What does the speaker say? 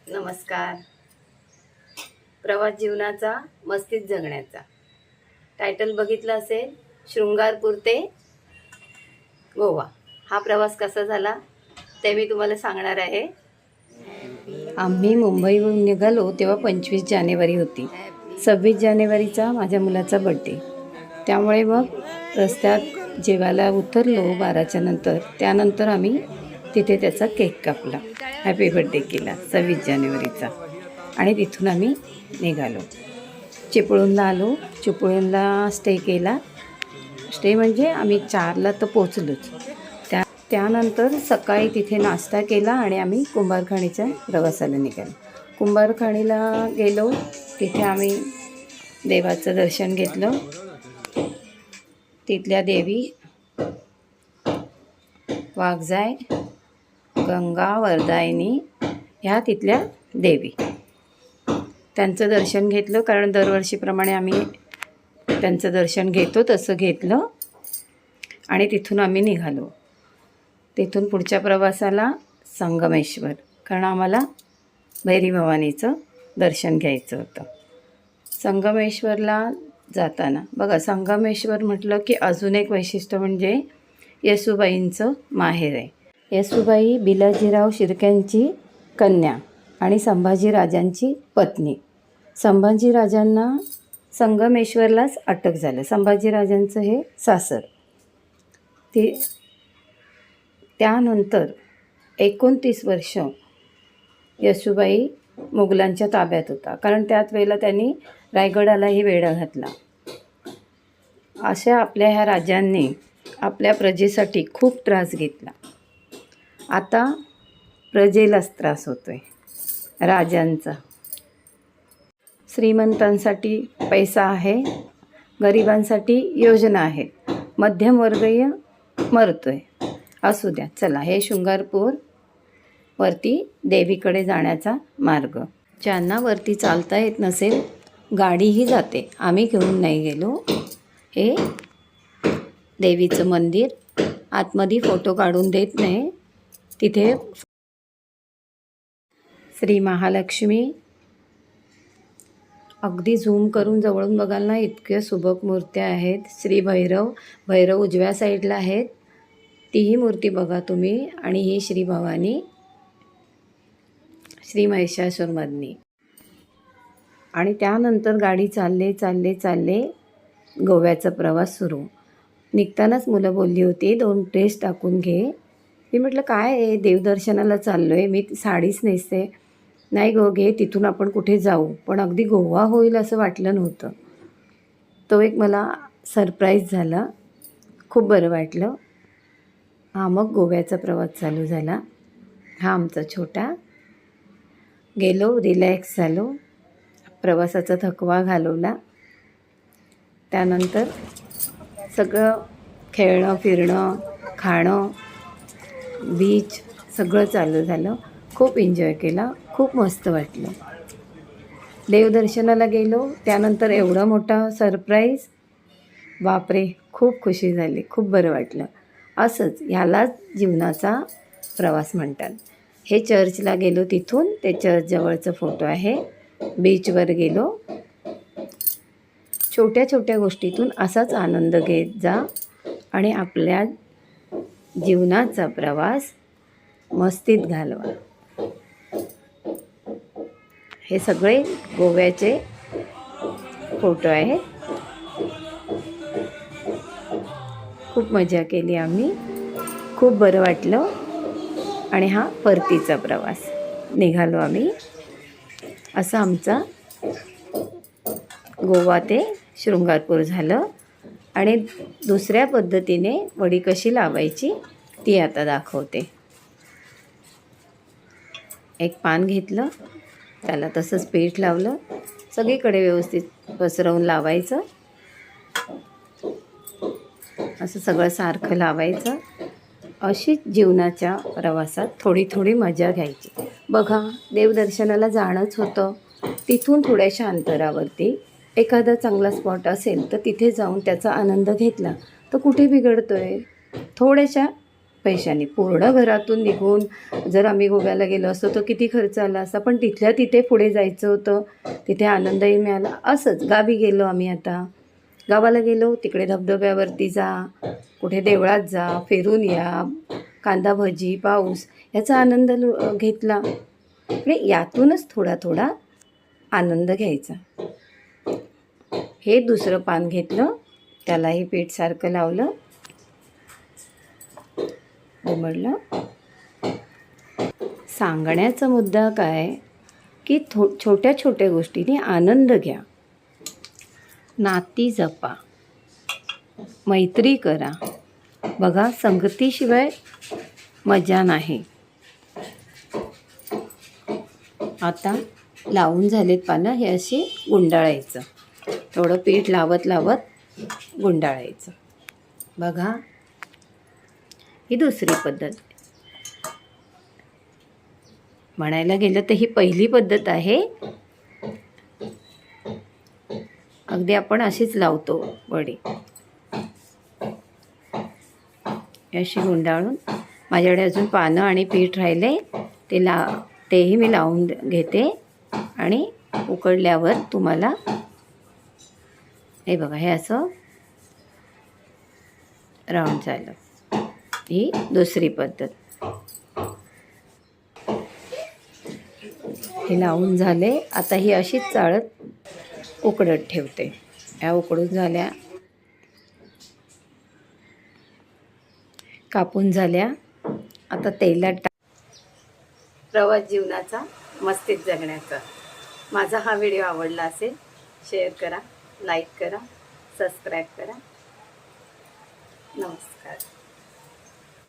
नमस्कार. प्रवास जीवनाचा मस्तीत जगण्याचा टायटल बघितलं असेल. शृंगारपूर ते गोवा हा प्रवास कसा झाला ते मी तुम्हाला सांगणार आहे. आम्ही मुंबईहून निघालो तेव्हा 25 जानेवारी होती. 26 जानेवारीचा माझ्या मुलाचा बड्डे. त्यामुळे मग रस्त्यात जेवायला उतरलो 12च्या नंतर. त्यानंतर आम्ही तिथे त्याचा केक कापला, हॅपी बड्डे केला 26 जानेवारीचा. आणि तिथून आम्ही निघालो. चिपळूणला आलो. चिपळूणला स्टे केला. स्टे म्हणजे आम्ही 4ला तर पोचलोच. त्यानंतर सकाळी तिथे नाश्ता केला आणि आम्ही कुंभारखाणीच्या प्रवासाला निघालो. कुंभारखाणीला गेलो. तिथे आम्ही देवाचं दर्शन घेतलं. तिथल्या देवी वाघजाय, गंगा, वरदायिनी ह्या तिथल्या देवी. त्यांचं दर्शन घेतलं, कारण दरवर्षीप्रमाणे आम्ही त्यांचं दर्शन घेतो तसं घेतलं. आणि तिथून आम्ही निघालो. तिथून पुढच्या प्रवासाला संगमेश्वर, कारण आम्हाला भैरी भवानीचं दर्शन घ्यायचं होतं. संगमेश्वरला जाताना बघा, संगमेश्वर म्हटलं की अजून एक वैशिष्ट्य म्हणजे येसूबाईंचं माहेर आहे. येसूबाई बिलाजीराव शिर्क्यांची कन्या आणि संभाजीराजांची पत्नी. संभाजीराजांना संगमेश्वरलाच अटक झालं. संभाजीराजांचं हे सासर. त्यानंतर 29 वर्ष येसूबाई मुघलांच्या ताब्यात होता, कारण त्याच वेळेला त्यांनी रायगडालाही वेढा घातला. अशा आपल्या ह्या राजांनी आपल्या प्रजेसाठी खूप त्रास घेतला. आता प्रजेलाच त्रास होतोय राजांचा. श्रीमंतांसाठी पैसा आहे, गरिबांसाठी योजना आहेत, मध्यमवर्गीय मरतोय. असू द्या, चला. हे शृंगारपूर वरती देवीकडे जाण्याचा मार्ग. ज्यांना वरती चालता येत नसेल, गाडीही जाते. आम्ही घेऊन नाही गेलो. हे देवीचं मंदिर. आतमध्ये फोटो काढून देत नाही. तिथे श्री महालक्ष्मी, अगदी झूम करून जवळून बघाल ना, इतक्या सुबक मूर्त्या आहेत. श्री भैरव उजव्या साईडला आहेत, तीही मूर्ती बघा तुम्ही. आणि ही श्री भवानी, श्री महिषासुरमर्दिनी. आणि त्यानंतर गाडी चालले गोव्याचा प्रवास सुरू. निघतानाच मुलं बोलली होती 2 ड्रेस टाकून घे. मी म्हटलं काय आहे, देवदर्शनाला चाललो आहे, मी साडीच नेसते. नाही गो, घे, तिथून आपण कुठे जाऊ. पण अगदी गोवा होईल असं वाटलं नव्हतं. तो एक मला सरप्राईज झाला. खूप बरं वाटलं. मग गोव्याचा प्रवास चालू झाला. हा आमचा छोटा. गेलो, रिलॅक्स झालो, प्रवासाचा थकवा घालवला. त्यानंतर सगळं खेळणं, फिरणं, खाणं, बीच सगळं चालू झालं. खूप एन्जॉय केला. खूप मस्त वाटलं. देवदर्शनाला गेलो. त्यानंतर एवढा मोठा सरप्राईज, बापरे, खूप खुशी झाली. खूप बरं वाटलं. असंच ह्यालाच जीवनाचा प्रवास म्हणतात. हे चर्चला गेलो. तिथून ते चर्चजवळचं फोटो आहे. बीचवर गेलो. छोट्या छोट्या गोष्टीतून असाच आनंद घेत जा आणि आपल्या जीवनाचा प्रवास मस्तीत घालवा. हे सगळे गोव्याचे फोटो आहेत. खूप मजा केली आम्ही. खूप बरं वाटलं. आणि हा परतीचा प्रवास. निघालो आम्ही. असा आमचा गोवा ते शृंगारपूर झालं. आणि दुसऱ्या पद्धतीने वडी कशी लावायची ती आता दाखवते. एक पान घेतलं, त्याला तसंच पीठ लावलं, सगळीकडे व्यवस्थित पसरवून लावायचं. असं सगळं सारखं लावायचं. अशीच जीवनाच्या प्रवासात थोडी थोडी मजा घ्यायची. बघा, देवदर्शनाला जाणंच होतं. तिथून थोड्याशा अंतरावरती एखादा चांगला स्पॉट असेल तर तिथे जाऊन त्याचा आनंद घेतला तर कुठे बिघडतोय. थोड्याशा पैशाने. पूर्ण घरातून निघून जर आम्ही गोव्याला गेलो असतो तर किती खर्च आला असता, पण तिथल्या तिथे पुढे जायचं होतं, तिथे आनंदही मिळाला. असंच गावी गेलो आम्ही. आता गावाला गेलो, तिकडे धबधब्यावरती जा, कुठे देवळात जा, फिरून या, कांदा भजी, पाऊस याचा आनंद घेतला. म्हणजे यातूनच थोडा थोडा आनंद घ्यायचा. हे दुसरं पान घेतलं, त्यालाही पीठ सारखं लावलं, उमडलं. सांगण्याचा मुद्दा काय की छोट्या छोट्या गोष्टींनी आनंद घ्या, नाती जपा, मैत्री करा. बघा, संगतीशिवाय मजा नाही. आता लावून झालेत पानं, हे असे गुंडाळायचं. थोडं पीठ लावत लावत गुंडाळायचं. बघा, ही दुसरी पद्धत. म्हणायला गेलं तर ही पहिली पद्धत आहे. अगदी आपण अशीच लावतो वडी. अशी गुंडाळून, माझ्याकडे अजून पानं आणि पीठ राहिले, तेही मी लावून घेते आणि उकडल्यावर तुम्हाला हे बघा, हे असं राऊंड झालं. ही दुसरी पद्धत. हे लावून झाले. आता ही अशीच चाळत उकडत ठेवते. या उकडून झाल्या, कापून झाल्या. आता तेलात प्रवास जीवनाचा, मस्तीत जगण्याचा. माझा हा व्हिडिओ आवडला असेल, शेअर करा, लाईक करा, सबस्क्राईब करा. नमस्कार.